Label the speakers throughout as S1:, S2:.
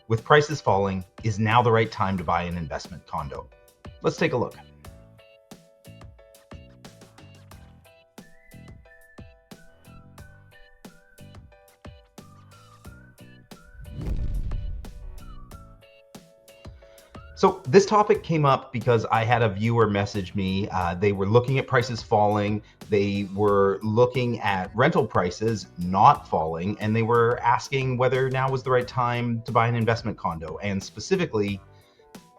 S1: with prices falling, is now the right time to buy an investment condo? Let's take a look. So this topic came up because I had a viewer message me. They were looking at prices falling. They were looking at rental prices not falling, and they were asking whether now was the right time to buy an investment condo. And specifically,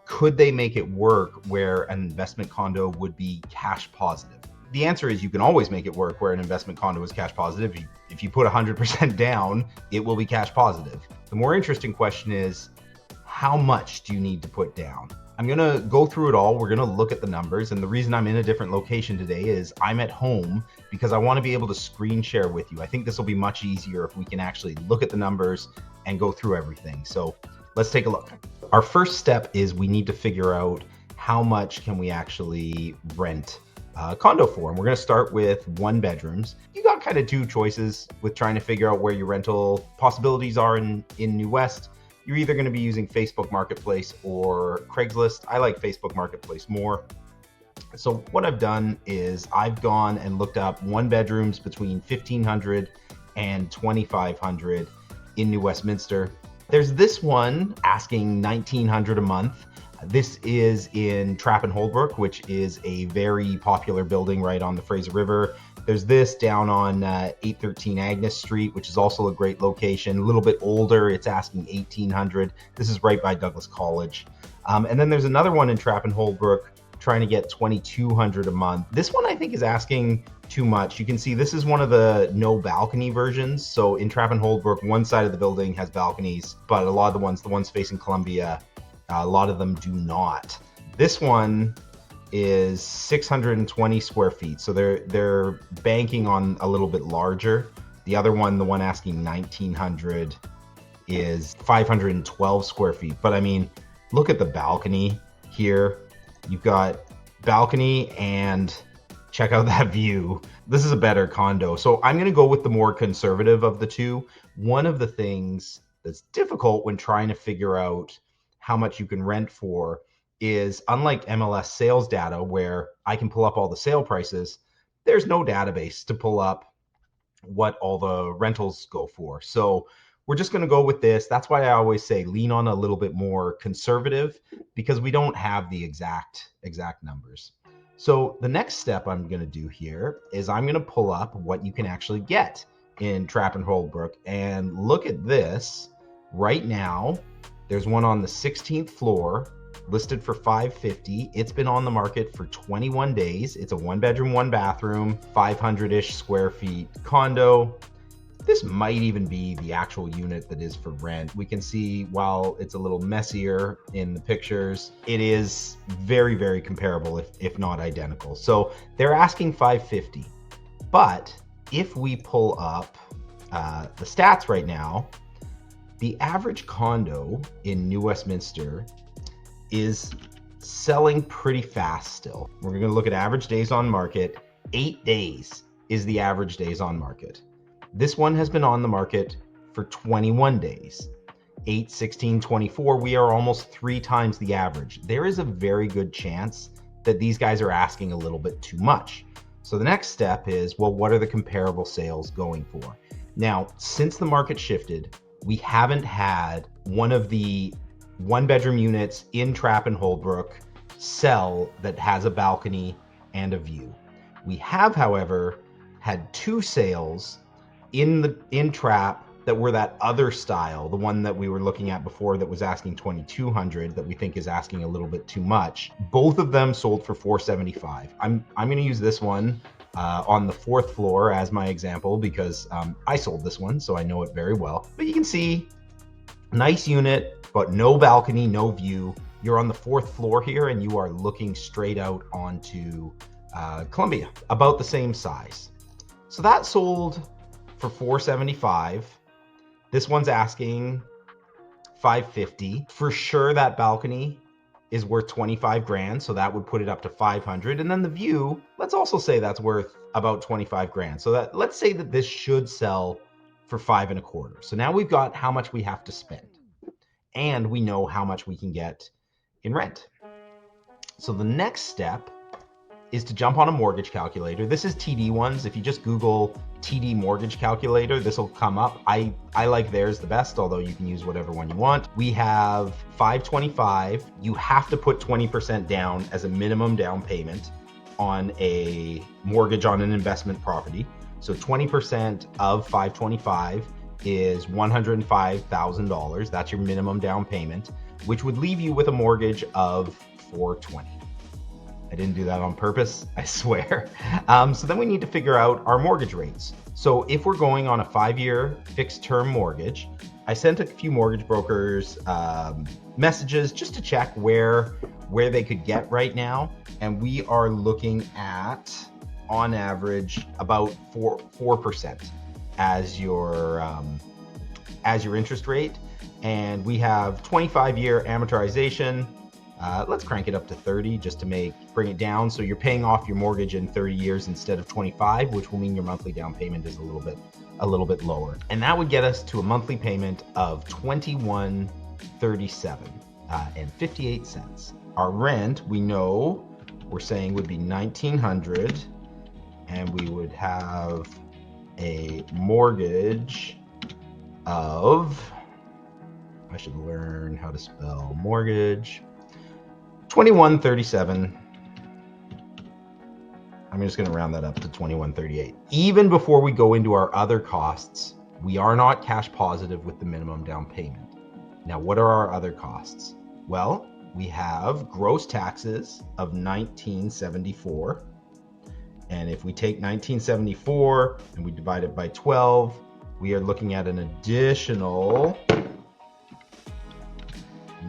S1: could they make it work where an investment condo would be cash positive? The answer is you can always make it work where an investment condo is cash positive. If you put 100% down, it will be cash positive. The more interesting question is, how much do you need to put down? I'm gonna go through it all. We're gonna look at the numbers. And the reason I'm in a different location today is I'm at home because I wanna be able to screen share with you. I think this will be much easier if we can actually look at the numbers and go through everything. So let's take a look. Our first step is we need to figure out how much can we actually rent a condo for. And we're gonna start with 1 bedrooms. You got kind of 2 choices with trying to figure out where your rental possibilities are in New West. You're either going to be using Facebook Marketplace or Craigslist. I like Facebook Marketplace more. So what I've done is I've gone and looked up 1 bedrooms between $1,500 and $2,500 in New Westminster. There's this one asking $1,900 a month. This is in Trapp and Holbrook, which is a very popular building right on the Fraser River. There's this down on 813 Agnes Street, which is also a great location. A little bit older, it's asking $1,800. This is right by Douglas College. And then there's another one in Trapp and Holbrook trying to get $2,200 a month. This one I think is asking too much. You can see this is one of the no balcony versions. So in Trapp and Holbrook, one side of the building has balconies, but a lot of the ones facing Columbia, a lot of them do not. This one is 620 square feet. So they're banking on a little bit larger. The other one, the one asking 1,900, is 512 square feet. But I mean, look at the balcony here. You've got balcony and check out that view. This is a better condo. So I'm gonna go with the more conservative of the two. One of the things that's difficult when trying to figure out how much you can rent for is, unlike MLS sales data where I can pull up all the sale prices, there's no database to pull up what all the rentals go for. So we're just going to go with this. That's why I always say lean on a little bit more conservative, because we don't have the exact numbers. So the next step I'm going to do here is I'm going to pull up what you can actually get in Trapp and Holbrook, and look at this. Right now, there's one on the 16th floor listed for $550. It's been on the market for 21 days. It's a 1 bedroom, 1 bathroom, 500-ish square feet condo. This might even be the actual unit that is for rent. We can see, while it's a little messier in the pictures, it is very, very comparable, if not identical. So they're asking $550. But if we pull up the stats right now, the average condo in New Westminster is selling pretty fast still. We're going to look at average days on market. 8 days is the average days on market. This one has been on the market for 21 days. 8, 16, 24, we are almost 3 times the average. There is a very good chance that these guys are asking a little bit too much. So the next step is, well, what are the comparable sales going for? Now, since the market shifted, we haven't had one of the 1 bedroom units in Trapp and Holbrook sell that has a balcony and a view. We have, however, had 2 sales in Trapp that were that other style, the one that we were looking at before that was asking $2,200, that we think is asking a little bit too much. Both of them sold for $475. I'm going to use this one on the 4th floor as my example, because I sold this one, so I know it very well. But you can see, nice unit, but no balcony, no view. You're on the 4th floor here, and you are looking straight out onto Columbia, about the same size. So that sold for $475. This one's asking $550. For sure, that balcony is worth 25 grand, so that would put it up to 500. And then the view, let's also say that's worth about 25 grand. So that, let's say that this should sell for 5 1/4. So now we've got how much we have to spend. and we know how much we can get in rent. So the next step is to jump on a mortgage calculator. This is TD ones. If you just Google TD mortgage calculator, this will come up. I like theirs the best, although you can use whatever one you want. We have 525. You have to put 20% down as a minimum down payment on a mortgage on an investment property. So 20% of 525 is $105,000. That's your minimum down payment, which would leave you with a mortgage of $420,000. I didn't do that on purpose, I swear. So then we need to figure out our mortgage rates. So if we're going on a 5-year fixed term mortgage, I sent a few mortgage brokers messages just to check where they could get right now. And we are looking at, on average, about 4% as your interest rate. And we have 25-year amortization. Let's crank it up to 30 just to bring it down. So you're paying off your mortgage in 30 years instead of 25, which will mean your monthly down payment is a little bit lower. And that would get us to a monthly payment of $21.37 and 58 cents. Our rent, we know we're saying would be $1,900, and we would have a mortgage of, I should learn how to spell mortgage, $21.37. I'm just going to round that up to $21.38. Even before we go into our other costs, we are not cash positive with the minimum down payment. Now, what are our other costs? Well, we have gross taxes of $1,974. And if we take $1,974 and we divide it by 12, we are looking at an additional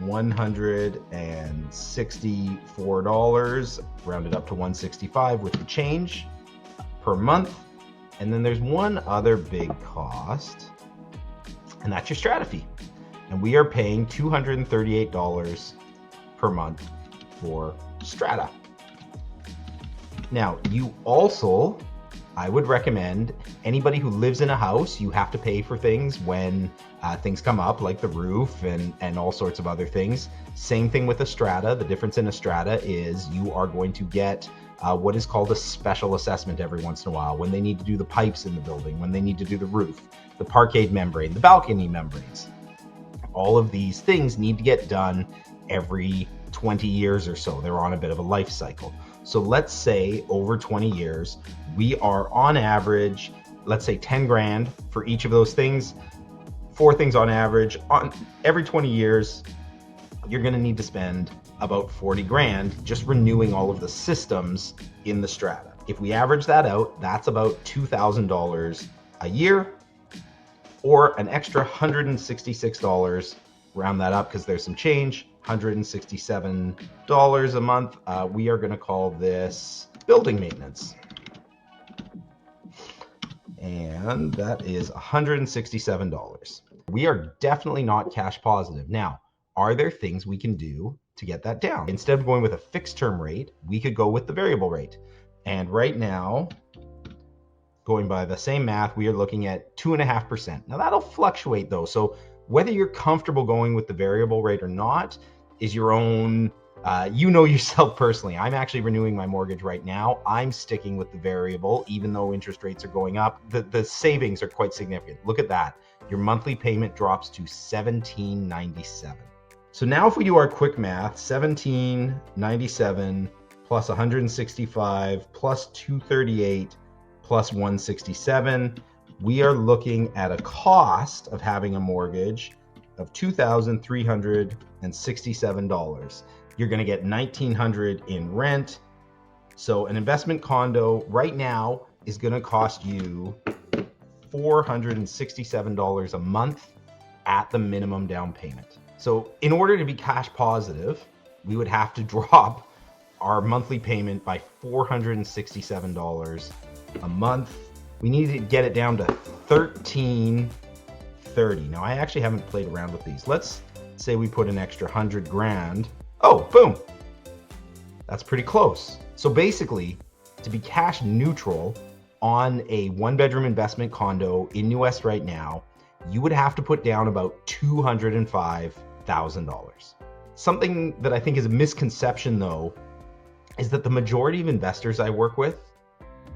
S1: $164, rounded up to $165 with the change per month. And then there's one other big cost, and that's your strata fee. And we are paying $238 per month for strata. Now, you also, I would recommend, anybody who lives in a house, you have to pay for things when things come up, like the roof and all sorts of other things. Same thing with a strata. The difference in a strata is you are going to get what is called a special assessment every once in a while, when they need to do the pipes in the building, when they need to do the roof, the parkade membrane, the balcony membranes. All of these things need to get done every 20 years or so. They're on a bit of a life cycle. So let's say over 20 years, we are on average, let's say 10 grand for each of those things. 4 things on average. On every 20 years, you're going to need to spend about 40 grand just renewing all of the systems in the strata. If we average that out, that's about $2,000 a year, or an extra $166, round that up because there's some change, $167 a month. We are going to call this building maintenance. And that is $167. We are definitely not cash positive. Now, are there things we can do to get that down? Instead of going with a fixed term rate, we could go with the variable rate. And right now, going by the same math, we are looking at 2.5%. Now that'll fluctuate though. So whether you're comfortable going with the variable rate or not is your own, you know yourself personally. I'm actually renewing my mortgage right now. I'm sticking with the variable, even though interest rates are going up. The savings are quite significant. Look at that. Your monthly payment drops to $17.97. So now if we do our quick math, $17.97 plus 165 plus 238 plus 167, we are looking at a cost of having a mortgage of $2,367. You're going to get $1,900 in rent. So an investment condo right now is going to cost you $467 a month at the minimum down payment. So in order to be cash positive, we would have to drop our monthly payment by $467 a month. We need to get it down to $1,330. Now I actually haven't played around with these. Let's say we put an extra 100 grand. Oh, boom. That's pretty close. So basically, to be cash neutral on a 1-bedroom investment condo in New West right now, you would have to put down about $205,000. $1,000. Something that I think is a misconception though, is that the majority of investors I work with,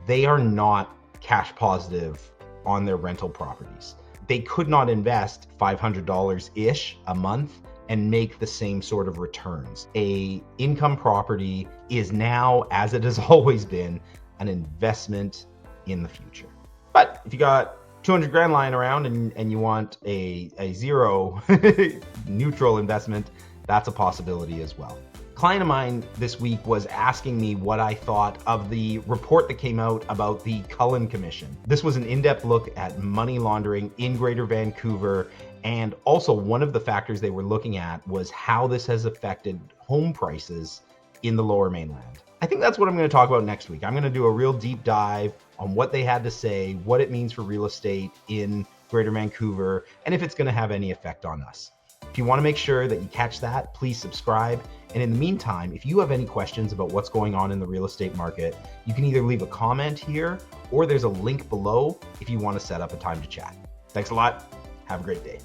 S1: they are not cash positive on their rental properties. They could not invest $500-ish a month and make the same sort of returns. A income property is now, as it has always been, an investment in the future. But if you got 200 grand lying around and you want a zero neutral investment, that's a possibility as well. A client of mine this week was asking me what I thought of the report that came out about the Cullen Commission. This was an in-depth look at money laundering in Greater Vancouver, and also one of the factors they were looking at was how this has affected home prices in the Lower Mainland. I think that's what I'm going to talk about next week. I'm going to do a real deep dive on what they had to say, what it means for real estate in Greater Vancouver, and if it's going to have any effect on us. If you want to make sure that you catch that, please subscribe. And in the meantime, if you have any questions about what's going on in the real estate market, you can either leave a comment here or there's a link below if you want to set up a time to chat. Thanks a lot. Have a great day.